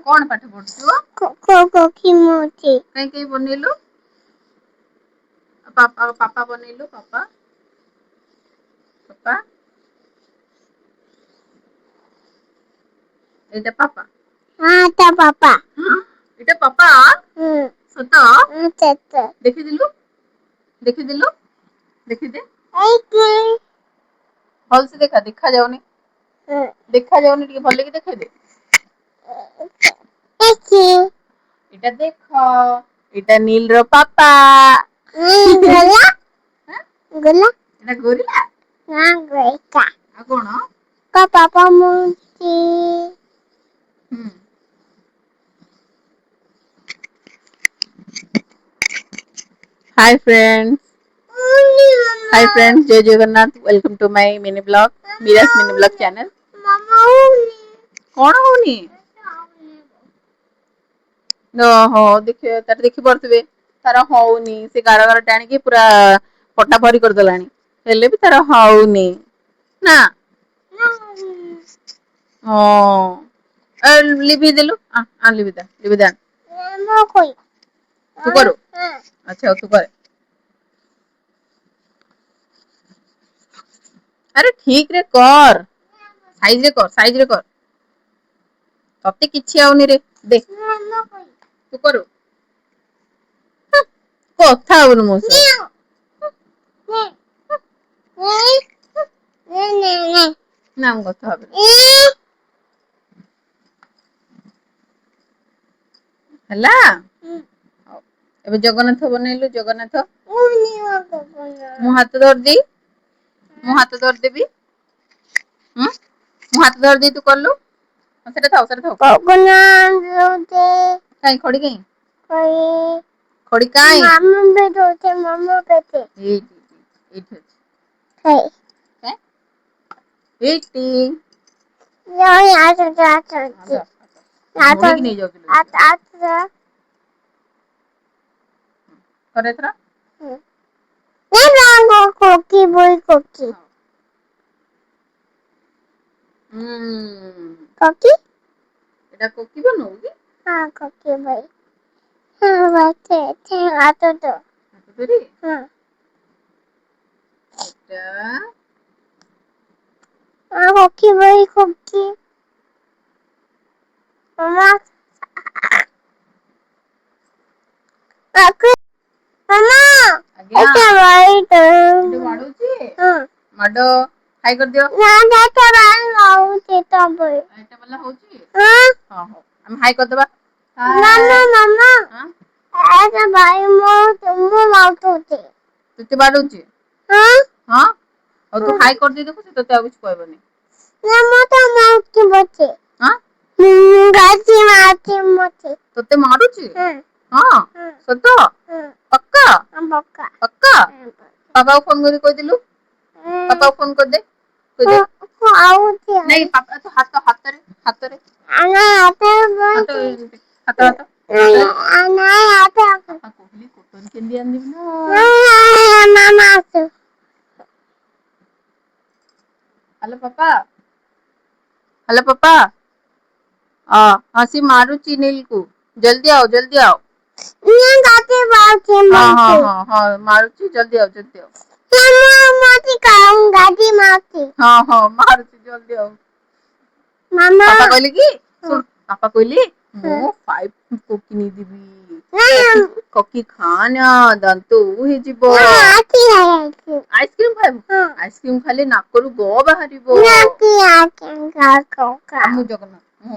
कौन पाठ पढ़छु कोकी मोची कहीं बनेलु पापा पापा बनेलु पापा पापा एटा पापा हाँ ता पापा एटा पापा सत सत देखि दिलु देखि दे भल से देखा जाउनी ଟିକେ ଭଲ କି ଦେଖେଇ ଦେ ଏଟା ଦେଖ ଏଟା नील ର पापा गला गला ଏଟା ଗୋରିଲା हाँ गोइका आ कोन का पापा मोची हाय फ्रेंड्स जय Jagannath welcome to my mini blog मीरास मिनी ब्लॉग चैनल कौन होनी ओहो देखिए तार देखि पड़थबे तार होउनी से गार टाणी की पूरा पट्टा भरी कर दलानी हेले भी तार होउनी ना ओ लिबी देलु आ लिबी दे तू करू अच्छा तू कर अरे ठीक रे कर साइज रे कर तते किछि आउनी रे दे तू करू कथा आउनु मो ना हम कथा हबे हला एबे जगन्नाथ बनेलु जगन्नाथ मु हाथ धर देबी मु हाथ धर दे तू करलु सेटा थाओ काई खड़ी काई खड़ी काई मामू बेटे एठी एटी नहीं आ मोड़ी नहीं जाओ करे तरा कोकी बोई कोकी कोकी एटा कोकी बनोगी हाँ कोकी बोई हाँ बाते थे आतो तो तेरी हाँ एटा कोकी बोई कोकी मामा मामा आज्ञा भाई तो एटा माडुची माडो हाय कर दियो ना जाता बाल आउते तब एटा वाला होची हां हो हम हाय कर देबा मामा मामा ऐसा भाई मो तुम माउते तुते बाडुची हां और तू हाय कर दे देखो से तते कुछ कहबनी ना मो तो माउत के बच्चे हां गाची मारती मते तते मारुची हां सतो पक्का पक्का पक्का पापा को फोन कर कोइ दिलु पापा को फोन कर दे आउते नहीं पापा तो हाथ रे आना आते हाथ आना आते पापा कोहली कोटन केंदी आंदी ना मामा आते हेलो पापा हसी मारुची नील को जल्दी आओ ये गाते बाते हाँ मारुची जल्दी आओ मोती काऊं गाती मारती हाँ मारुची जल्दी आओ मामा पापा कहले की सुन पापा कहले मो 5 कोकी नहीं दिबी कोकी खाना दंतो हे जीवो आइसक्रीम आइसक्रीम खाले नाकरू गो बाहरिबो मु जगन्नाथ मु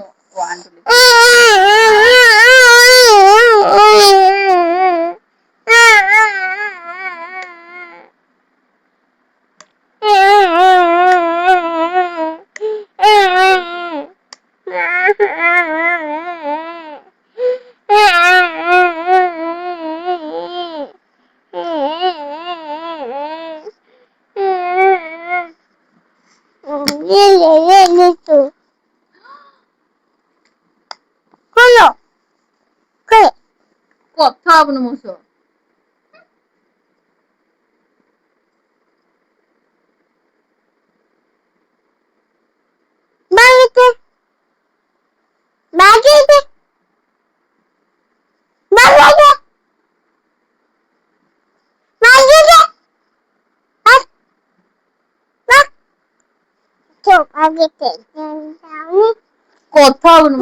ये तो खोलो कथा हबनु मोसो बागेते କଥା ହଉନି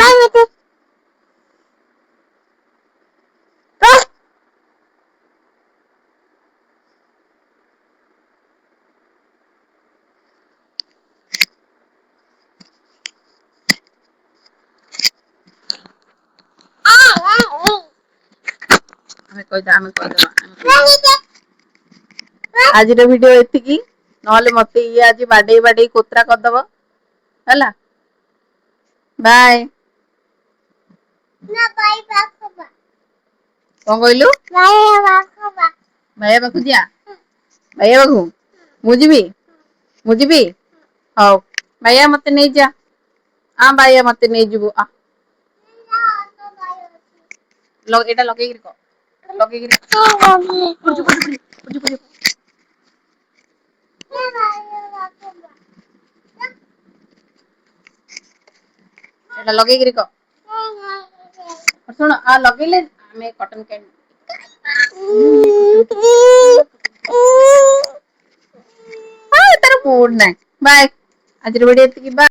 ଆମେ କହିଦବା ଆଜିର ଭିଡିଓ ଏତିକି ନହେଲେ ମତେ ଇଏ ଆଜି ବାଡେଇ କୋତରା କରିଦବ ହେଲା ବାଏ କଣ କହିଲୁ ଭାଇଆ ପାଖକୁ ଯିବା ଭାଇଆ ପାଖକୁ ମୁଁ ଯିବି ହଉ ଭାଇଆ ମତେ ନେଇଯା ଭାଇଆ ମତେ ନେଇଯିବୁ ଏଇଟା ଲଗେଇକିରି କହ ଏଟା ଲଗେଇକିରି କହ ଶୁଣ ଲଗେଇଲେ ଆମେ କଟନ କ୍ୟାଣ୍ଡି ତାର ମୁଡ୍ ନାହିଁ ବାଏ ଆଜିର ଭିଡିଓ ଏତିକି ବାଏ।